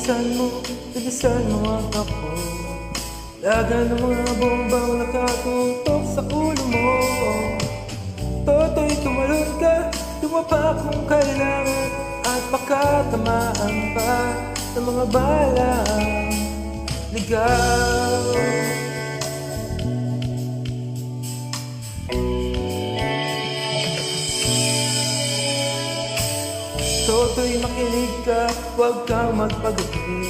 bilisan mo ang takbo. Laga ng mga bombang nakatutok sa ulo mo. Toto'y tumalon ka, tumapa kung kailangan, at makatamaan pa ng mga balang ligaw. Toto'y makinig ka, huwag kang magpagabi.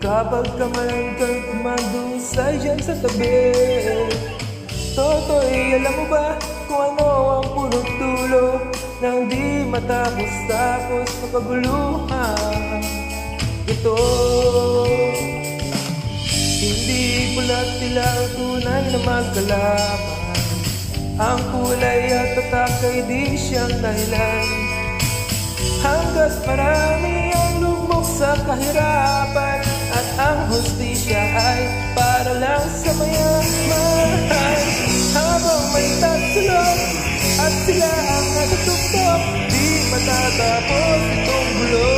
Kapag kamalan kang kumandusay dyan sa tabi. Toto'y alam mo ba kung ano ang punot dulo ng di matapos-tapos na kaguluhan ito? Hindi pula't tila ang tunay na magkalaban. Ang kulay at tatak ay di siyang dahilan. Hanggat marami ang lubog sa kahirapan, at ang hustisya ay para lang sa mayaman. Habang may tatsulok at sila ang natutuktok, di matatapos itong gulo.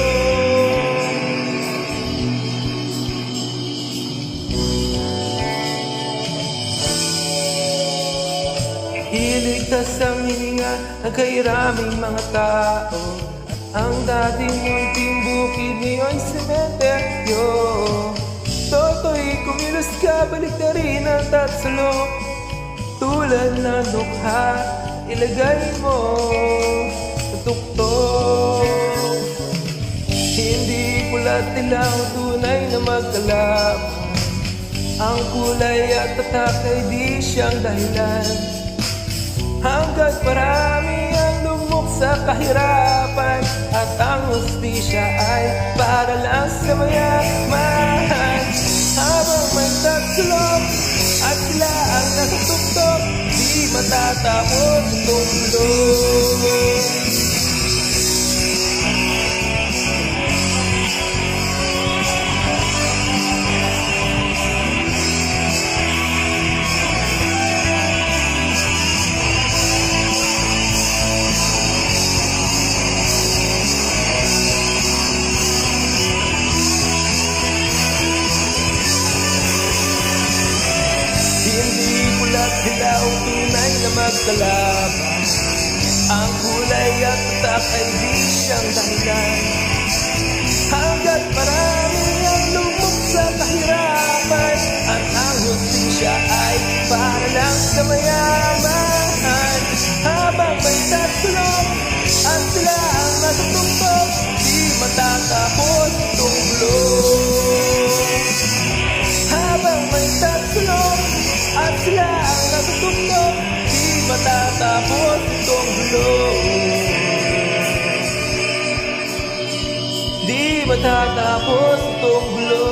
Iligtas ang hininga ng kairaming mga tao. Ang dating munting bukid ngayon sementeryo. Toto'y kumilos ka, balik na rin ang tatsulok. Tulad ng dukha, ilagay mo sa tuktok. Hindi pula't tila ang tunay na magkalaban. Ang kulay at tatak ay di siyang dahilan. Hanggat marami ang lumok sa kahirapan, at ang hustisya ay para lang sa mayaman. Habang may tatsulok at sila ang natutuktok, di matatapos itong gulo. Dilaw tunay na magkalaban. Ang kulay at tatak ay di siyang dahilan. Hanggat marami ang lumok sa kahirapan, at ang hustisya ay para lang sa mayaman. Habang may tatsulok at sila ang natutuktok, di matatapos itong gulo. Habang may tatsulok at sila ang natutuktok, di matatapos itong gulo. Di matatapos itong gulo.